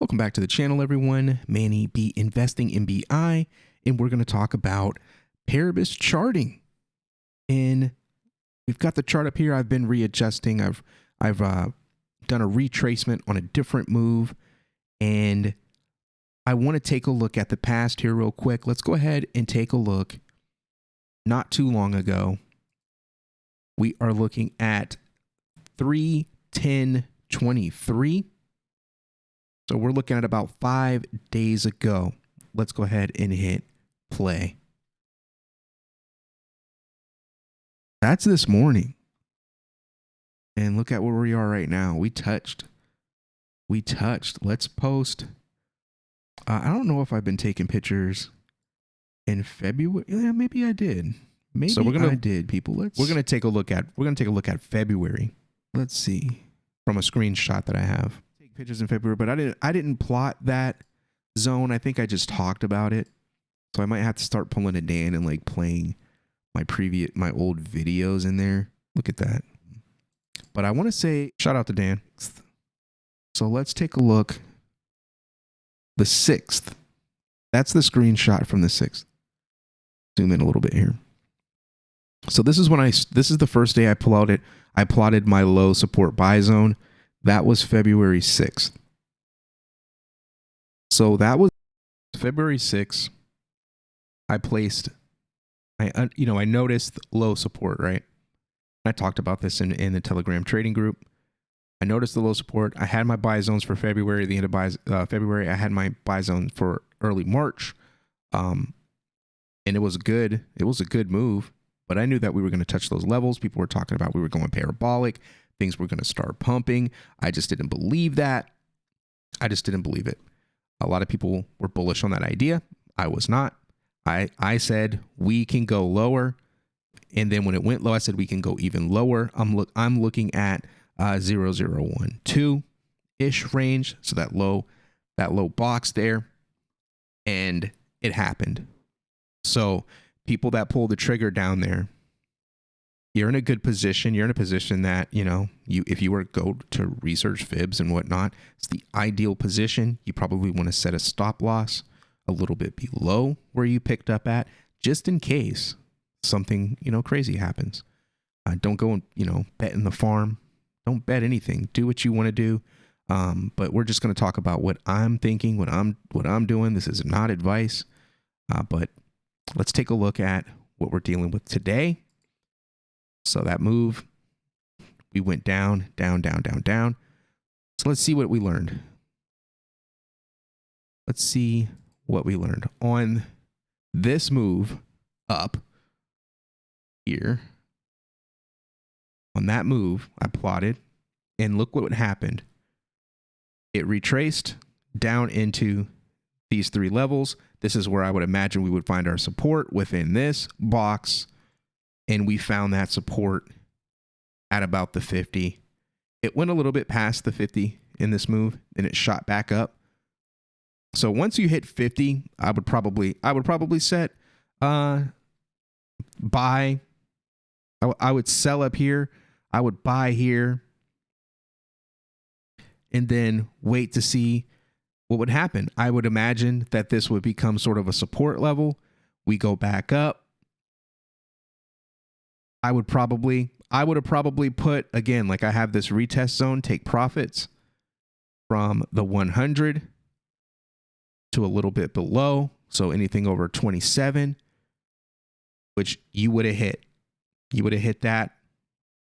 Welcome back to the channel, everyone. Manny B Investing in BI, and we're going to talk about Paribus charting. And we've got the chart up here. I've been readjusting. I've done a retracement on a different move, and I want to take a look at the past here real quick. Let's go ahead and take a look. Not too long ago, we are looking at 3/10/23. So we're looking at about 5 days ago. Let's go ahead and hit play. That's this morning. And look at where we are right now. We touched. Let's post. I don't know if I've been taking pictures in February. Yeah, maybe I did. Maybe I did, people. We're gonna take a look at February. Let's see. From a screenshot that I have. Pictures in February, but I didn't plot that zone. I think I just talked about it. So I might have to start pulling it in and like playing my old videos in there. Look at that. But I want to say shout out to Dan. So let's take a look. The 6th. That's the screenshot from the 6th. Zoom in a little bit here. So this is the first day I plotted my low support buy zone. That was February 6th. So that was February 6th. I noticed low support, right? I talked about this in the Telegram trading group. I noticed the low support. I had my buy zones for February, the end of February. I had my buy zone for early March. And it was good. It was a good move, but I knew that we were going to touch those levels. People were talking about we were going parabolic. Things were going to start pumping. I just didn't believe that. I just didn't believe it. A lot of people were bullish on that idea. I was not. I said we can go lower. And then when it went low, I said we can go even lower. I'm looking at 0.0012-ish range. So that low box there. And it happened. So people that pull the trigger down there, you're in a good position. You're in a position that, if you were to go to research fibs and whatnot, it's the ideal position. You probably want to set a stop loss a little bit below where you picked up at, just in case something, crazy happens. Don't go and, bet in the farm. Don't bet anything. Do what you want to do. But we're just going to talk about what I'm thinking, what I'm doing. This is not advice, but let's take a look at what we're dealing with today. So that move, we went down. So let's see what we learned. Let's see what we learned on this move up here. On that move, I plotted, and look what happened. It retraced down into these 3 levels. This is where I would imagine we would find our support within this box. And we found that support at about the 50. It went a little bit past the 50 in this move, and it shot back up. So once you hit 50, I would probably set buy. I would sell up here. I would buy here, and then wait to see what would happen. I would imagine that this would become sort of a support level. We go back up. I would have probably put, again, like I have this retest zone, take profits from the 100 to a little bit below. So anything over 27, which you would have hit. You would have hit that.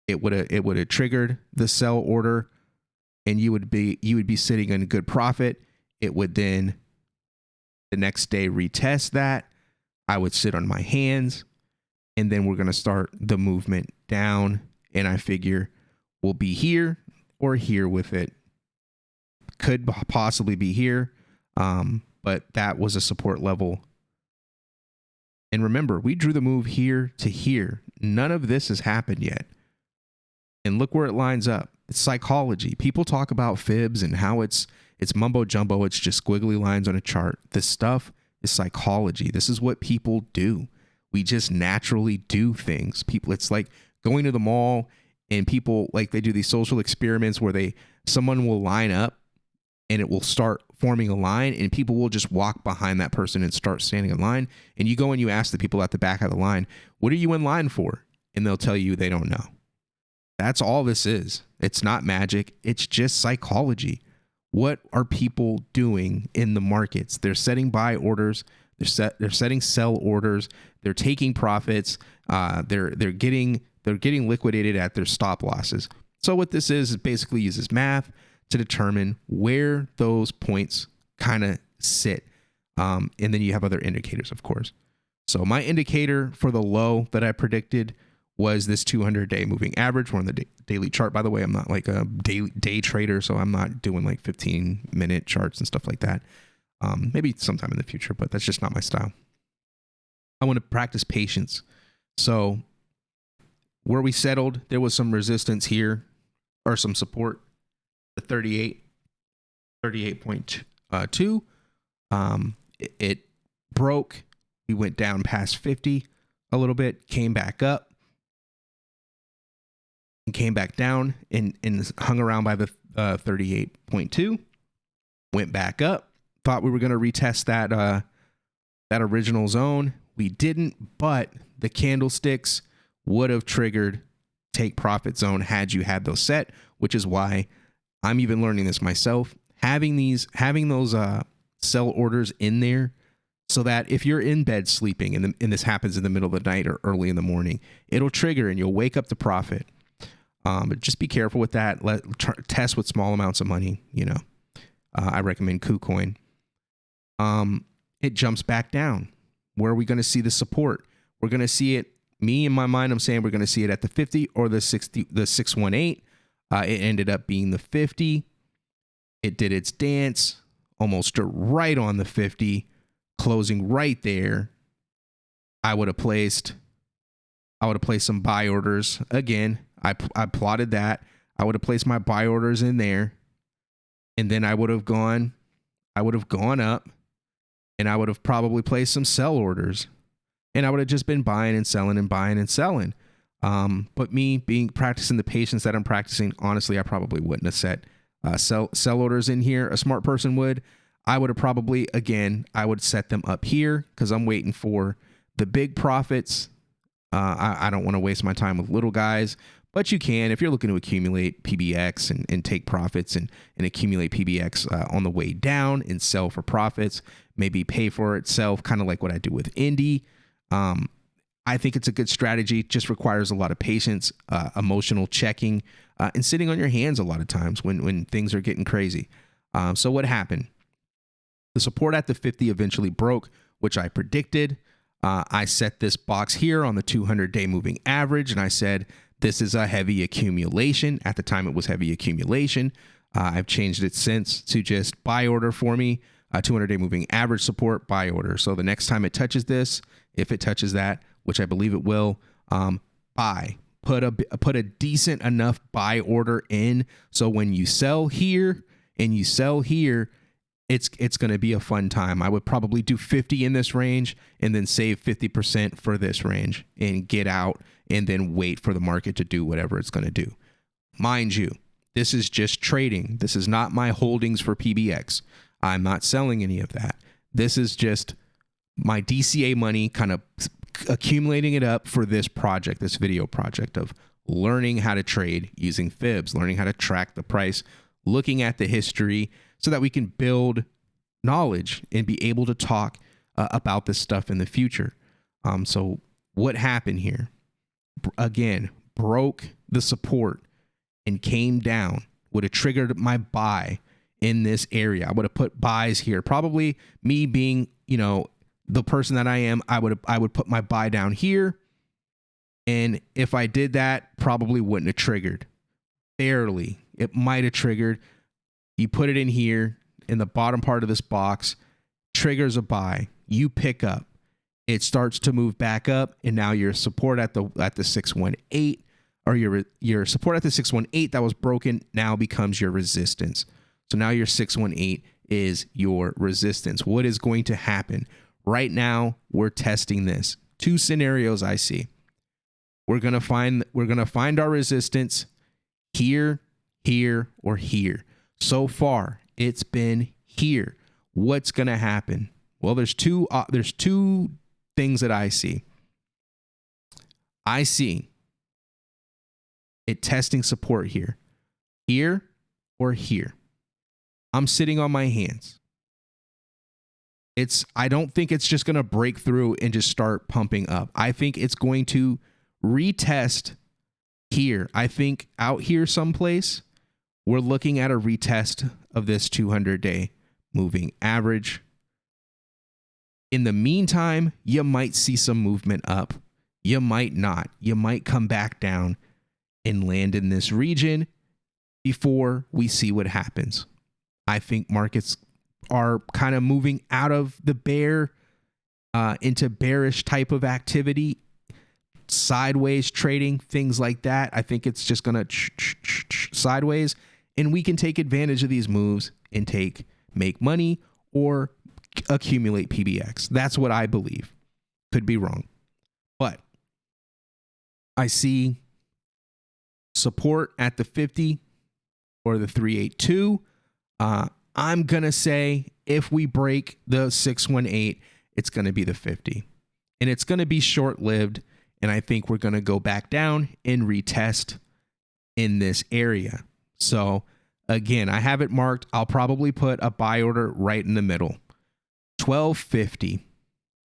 It would have triggered the sell order, and you would be sitting in good profit. It would then the next day retest that. I would sit on my hands. And then we're going to start the movement down. And I figure we'll be here or here with it. Could possibly be here. But that was a support level. And remember, we drew the move here to here. None of this has happened yet. And look where it lines up. It's psychology. People talk about fibs and how it's mumbo jumbo. It's just squiggly lines on a chart. This stuff is psychology. This is what people do. We just naturally do things. It's like going to the mall, and people, like, they do these social experiments where someone will line up and it will start forming a line, and people will just walk behind that person and start standing in line. And you go and you ask the people at the back of the line, what are you in line for? And they'll tell you they don't know. That's all this is. It's not magic. It's just psychology. What are people doing in the markets? They're setting buy orders. They're setting sell orders. They're taking profits. They're getting liquidated at their stop losses. So what this is basically uses math to determine where those points kind of sit. And then you have other indicators, of course. So my indicator for the low that I predicted was this 200-day moving average. We're on the daily chart, by the way. I'm not like a day trader, so I'm not doing like 15-minute charts and stuff like that. Maybe sometime in the future, but that's just not my style. I want to practice patience. So where we settled, there was some resistance here, or some support, the 38.2. It broke. We went down past 50 a little bit, came back up, and came back down and hung around by the 38.2, went back up. Thought we were going to retest that original zone. We didn't, but the candlesticks would have triggered take profit zone had you had those set, which is why I'm even learning this myself. Having those sell orders in there, so that if you're in bed sleeping and this happens in the middle of the night or early in the morning, it'll trigger and you'll wake up to profit. But just be careful with that. Test with small amounts of money. I recommend KuCoin. It jumps back down. Where are we going to see the support? We're going to see it. Me, in my mind, I'm saying we're going to see it at the 50 or the 60, the 618. It ended up being the 50. It did its dance almost right on the 50, closing right there. I would have placed some buy orders again. I plotted that. I would have placed my buy orders in there, and then I would have gone up, and I would have probably placed some sell orders, and I would have just been buying and selling and buying and selling. But me practicing the patience that I'm practicing, honestly, I probably wouldn't have set sell orders in here. A smart person would. I would have probably, again, I would set them up here because I'm waiting for the big profits. I don't want to waste my time with little guys, but you can if you're looking to accumulate PBX and take profits and accumulate PBX on the way down and sell for profits, maybe pay for itself, kind of like what I do with Indy. I think it's a good strategy. Just requires a lot of patience, emotional checking, and sitting on your hands a lot of times when things are getting crazy. So what happened? The support at the 50 eventually broke, which I predicted. I set this box here on the 200-day moving average, and I said, this is a heavy accumulation. At the time, it was heavy accumulation. I've changed it since to just buy order for me, 200-day moving average support, buy order. So the next time it touches this, if it touches that, which I believe it will, buy. Put a decent enough buy order in, so when you sell here and you sell here, it's going to be a fun time. I would probably do 50 in this range and then save 50% for this range and get out and then wait for the market to do whatever it's going to do. Mind you, this is just trading. This is not my holdings for PBX. I'm not selling any of that. This is just my DCA money, kind of accumulating it up for this project, this video project of learning how to trade using fibs, learning how to track the price, looking at the history, so that we can build knowledge and be able to talk about this stuff in the future. So what happened here? Again, broke the support and came down. Would have triggered my buy in this area. I would have put buys here. Probably me being, the person that I am, I would put my buy down here. And if I did that, probably wouldn't have triggered. Barely. It might have triggered. You put it in here in the bottom part of this box, triggers a buy. You pick up. It starts to move back up, and now your support at the 618, or your support at the 618 that was broken now becomes your resistance. So now your 618 is your resistance. What is going to happen? Right now, we're testing this. Two scenarios I see. We're gonna find our resistance here, here, or here. So far, It's been here. What's going to happen? Well, there's two things that I see. I see it testing support here or here. I'm sitting on my hands. I don't think it's just going to break through and just start pumping up. I think it's going to retest here. I think out here someplace, we're looking at a retest of this 200-day moving average. In the meantime, you might see some movement up. You might not. You might come back down and land in this region before we see what happens. I think markets are kind of moving out of the bear into bearish type of activity, sideways trading, things like that. I think it's just going to sideways, and we can take advantage of these moves and make money or accumulate PBX. That's what I believe. Could be wrong, but I see support at the 50 or the 382. I'm going to say if we break the 618, it's going to be the 50. And it's going to be short-lived, and I think we're going to go back down and retest in this area. So, again, I have it marked. I'll probably put a buy order right in the middle. 1250.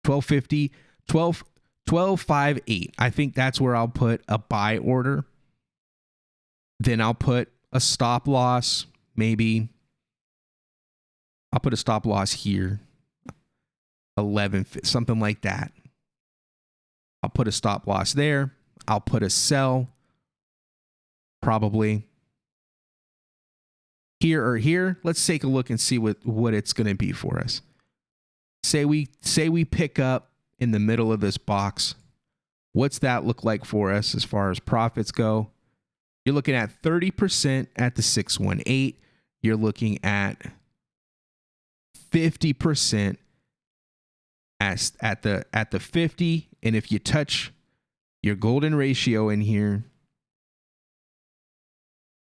1258. I think that's where I'll put a buy order. Then I'll put a stop loss, maybe. I'll put a stop loss here, 11, something like that. I'll put a stop loss there. I'll put a sell, probably here or here. Let's take a look and see what it's going to be for us. Say we pick up in the middle of this box. What's that look like for us as far as profits go? You're looking at 30% at the 618. You're looking at 50% at the 50, and if you touch your golden ratio in here,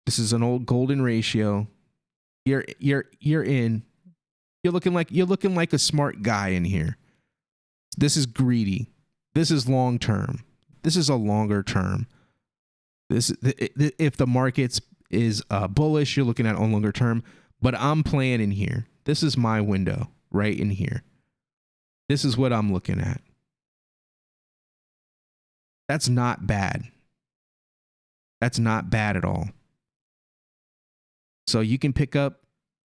this is an old golden ratio. You're in. You're looking like a smart guy in here. This is greedy. This is long term. This is a longer term. If the markets is bullish, you're looking at on longer term. But I'm playing in here. This is my window right in here. This is what I'm looking at. That's not bad. That's not bad at all. So you can pick up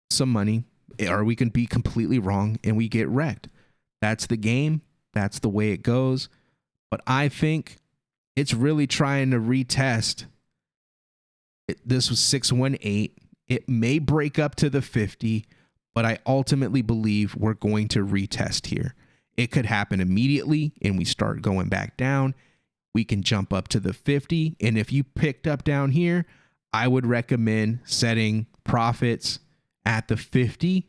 some money, or we can be completely wrong and we get wrecked. That's the game. That's the way it goes. But I think it's really trying to retest. This was 618. It may break up to the 50, but I ultimately believe we're going to retest here. It could happen immediately and we start going back down. We can jump up to the 50. And if you picked up down here, I would recommend setting profits at the 50.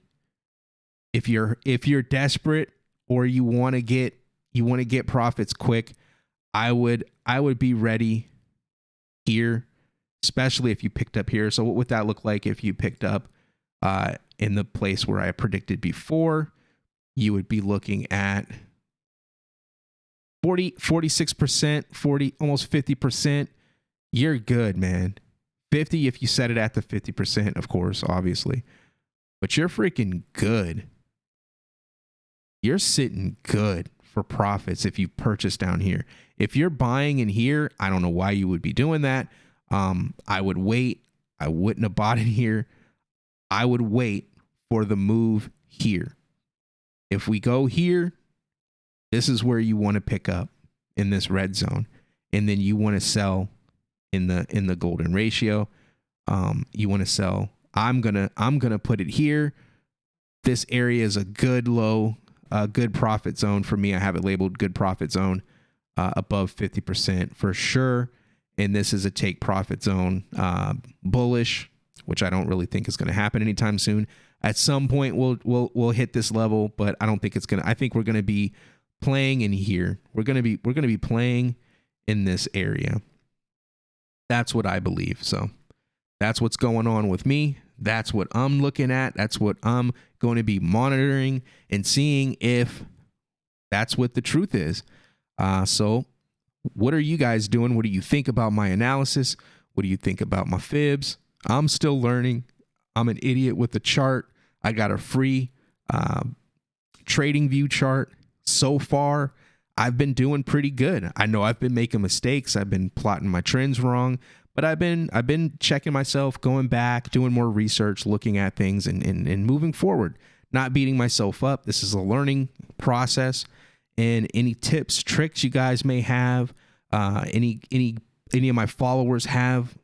If you're desperate or you want to get profits quick, I would be ready here, especially if you picked up here. So what would that look like if you picked up in the place where I predicted before? You would be looking at 46%, 40, almost 50%. You're good, man. 50 if you set it at the 50%, of course, obviously. But you're freaking good. You're sitting good for profits if you purchase down here. If you're buying in here, I don't know why you would be doing that. I would wait. I wouldn't have bought it here. I would wait for the move here. If we go here, this is where you want to pick up in this red zone. And then you want to sell in the golden ratio. You want to sell. I'm gonna put it here. This area is a good low, good profit zone for me. I have it labeled good profit zone, above 50% for sure. And this is a take profit zone, bullish, which I don't really think is going to happen anytime soon. At some point we'll hit this level, but I don't think it's gonna. I think we're gonna be playing in here. We're gonna be playing in this area. That's what I believe. So that's what's going on with me. That's what I'm looking at. That's what I'm going to be monitoring and seeing if that's what the truth is. So what are you guys doing? What do you think about my analysis? What do you think about my fibs? I'm still learning. I'm an idiot with the chart. I got a free trading view chart. So far, I've been doing pretty good. I know I've been making mistakes. I've been plotting my trends wrong, but I've been checking myself, going back, doing more research, looking at things and moving forward, not beating myself up. This is a learning process. And any tips, tricks you guys may have, any of my followers have,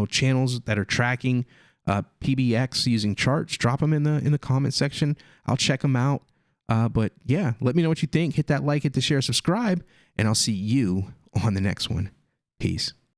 channels that are tracking PBX using charts, drop them in the comment section. I'll check them out. But yeah, let me know what you think. Hit that like, hit the share, subscribe, and I'll see you on the next one. Peace.